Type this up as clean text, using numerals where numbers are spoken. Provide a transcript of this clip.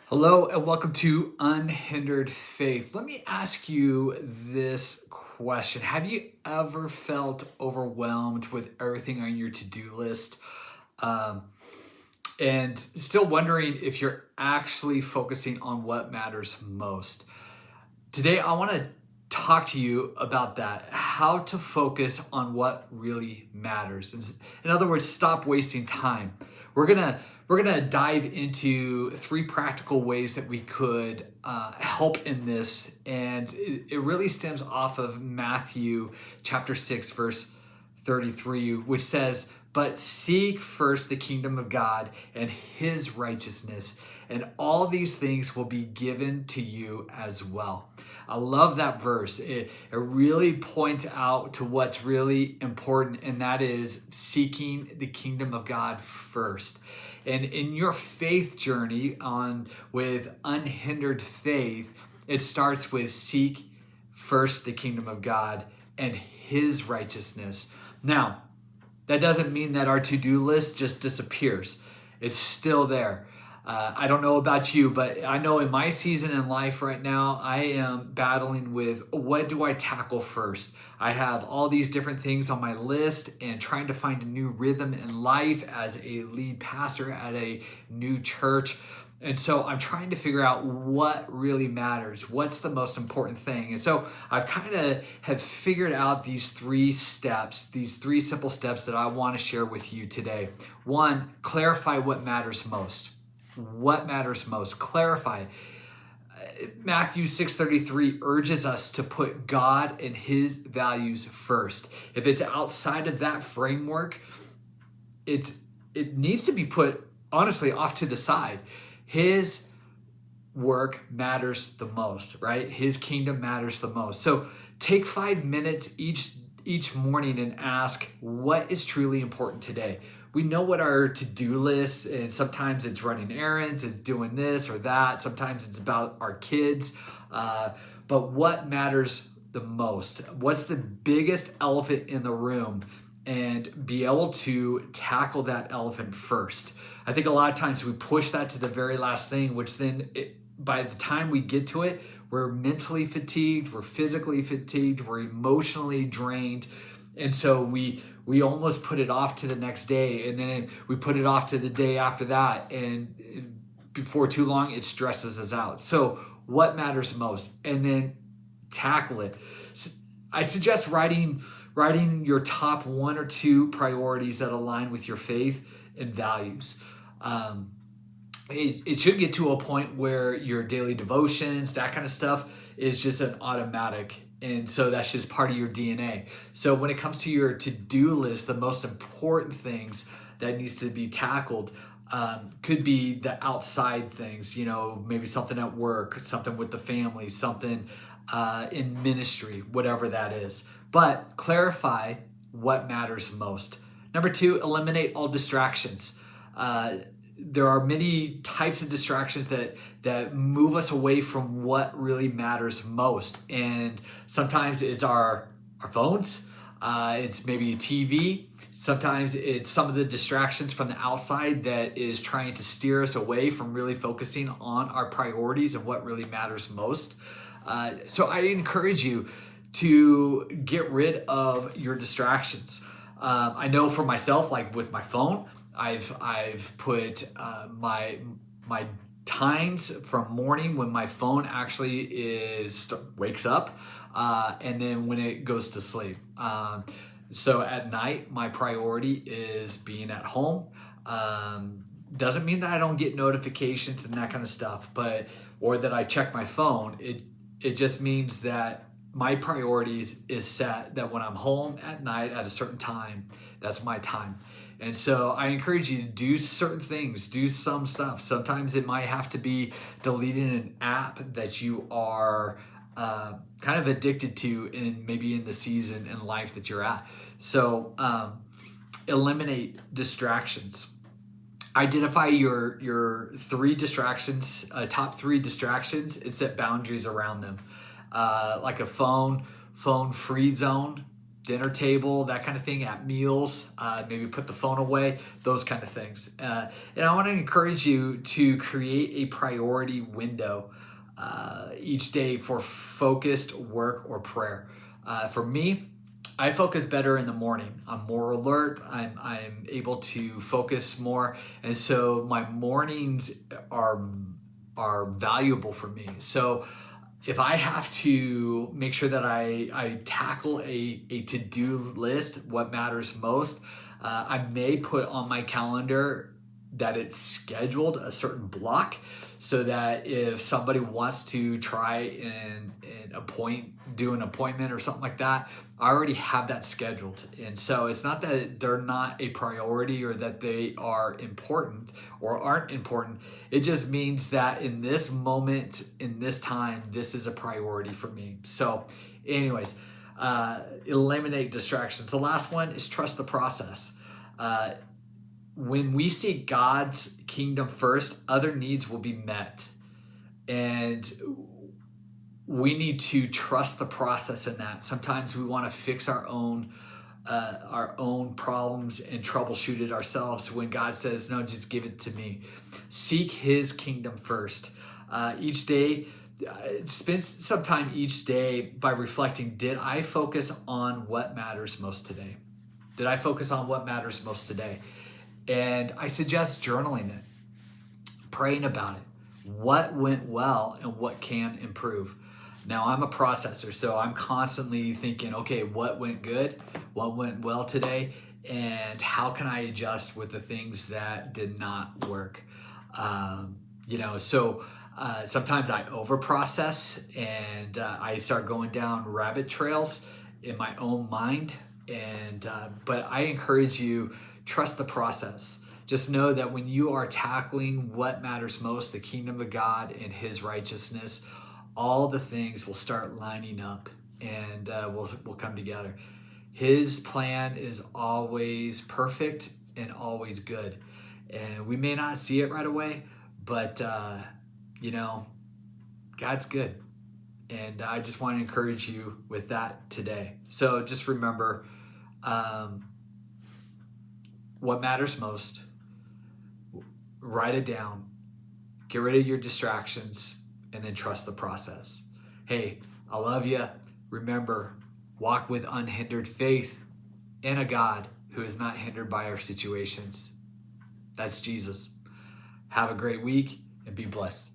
Hello and welcome to Unhindered Faith. Let me ask you this question. Have you ever felt overwhelmed with everything on your to-do list um, and still wondering if you're actually focusing on what matters most? Today, I want to talk to you about that, how to focus on what really matters. In other words, stop wasting time. We're gonna dive into three practical ways that we could help in this, and it really stems off of Matthew chapter 6, verse 33, which says, "But seek first the kingdom of God and his righteousness, and all these things will be given to you as well." I love that verse. It really points out to what's really important, and that is seeking the kingdom of God first. And in your faith journey on with unhindered faith, it starts with seek first the kingdom of God and his righteousness. Now, that doesn't mean that our to-do list just disappears. It's still there. I don't know about you, but I know in my season in life right now, I am battling with what do I tackle first? I have all these different things on my list and trying to find a new rhythm in life as a lead pastor at a new church. And so I'm trying to figure out what really matters. What's the most important thing? And so I've kind of have figured out these three steps, these three simple steps that I want to share with you today. One, clarify what matters most. What matters most? Clarify. Matthew 6:33 urges us to put God and his values first. If it's outside of that framework, it needs to be put honestly off to the side. His work matters the most, right? His kingdom matters the most. So take 5 minutes each morning and ask, what is truly important today? We know what our to-do list, and sometimes it's running errands, it's doing this or that. Sometimes it's about our kids. But what matters the most? What's the biggest elephant in the room? And be able to tackle that elephant first. I think a lot of times we push that to the very last thing, which then by the time we get to it, we're mentally fatigued, we're physically fatigued, we're emotionally drained. And so we almost put it off to the next day, and then we put it off to the day after that. And before too long, it stresses us out. So what matters most? And then tackle it. I suggest writing your top one or two priorities that align with your faith and values. It should get to a point where your daily devotions, that kind of stuff, is just an automatic. And so that's just part of your DNA. So when it comes to your to-do list, the most important things that needs to be tackled could be the outside things, maybe something at work, something with the family, something in ministry, whatever that is. But clarify what matters most. Number two, eliminate all distractions. There are many types of distractions that move us away from what really matters most. And sometimes it's our phones, it's maybe TV. Sometimes it's some of the distractions from the outside that is trying to steer us away from really focusing on our priorities and what really matters most. So I encourage you to get rid of your distractions. I know for myself, like with my phone, I've put my times from morning when my phone actually wakes up, and then when it goes to sleep. So at night, my priority is being at home. Doesn't mean that I don't get notifications and that kind of stuff, or that I check my phone. It just means that my priorities is set that when I'm home at night at a certain time, that's my time. And so I encourage you to do certain things, do some stuff. Sometimes it might have to be deleting an app that you are kind of addicted to maybe in the season in life that you're at. So eliminate distractions. Identify your three distractions, top three distractions, and set boundaries around them. Like a phone free zone. dinner table, that kind of thing, at meals, maybe put the phone away, those kind of things. And I want to encourage you to create a priority window each day for focused work or prayer. For me, I focus better in the morning. I'm more alert. I'm able to focus more, and so my mornings are valuable for me. So if I have to make sure that I tackle a to-do list, what matters most, I may put on my calendar that it's scheduled a certain block, so that if somebody wants to try and do an appointment or something like that, I already have that scheduled. And so it's not that they're not a priority or that they are important or aren't important. It just means that in this moment, in this time, this is a priority for me. So anyways, eliminate distractions. The last one is trust the process. When we seek God's kingdom first, other needs will be met. And we need to trust the process in that. Sometimes we want to fix our own problems and troubleshoot it ourselves, when God says, no, just give it to me. Seek his kingdom first. Each day, spend some time each day by reflecting, did I focus on what matters most today? Did I focus on what matters most today? And I suggest journaling it, praying about it. What went well and what can improve? Now, I'm a processor, so I'm constantly thinking, okay, what went good? What went well today? And how can I adjust with the things that did not work? Sometimes I overprocess, and I start going down rabbit trails in my own mind. But I encourage you, trust the process. Just know that when you are tackling what matters most, the kingdom of God and his righteousness, all the things will start lining up, and will come together. His plan is always perfect and always good. And we may not see it right away, but God's good. And I just want to encourage you with that today. So just remember, what matters most, write it down, get rid of your distractions, and then trust the process. Hey, I love you. Remember, walk with unhindered faith in a God who is not hindered by our situations. That's Jesus. Have a great week and be blessed.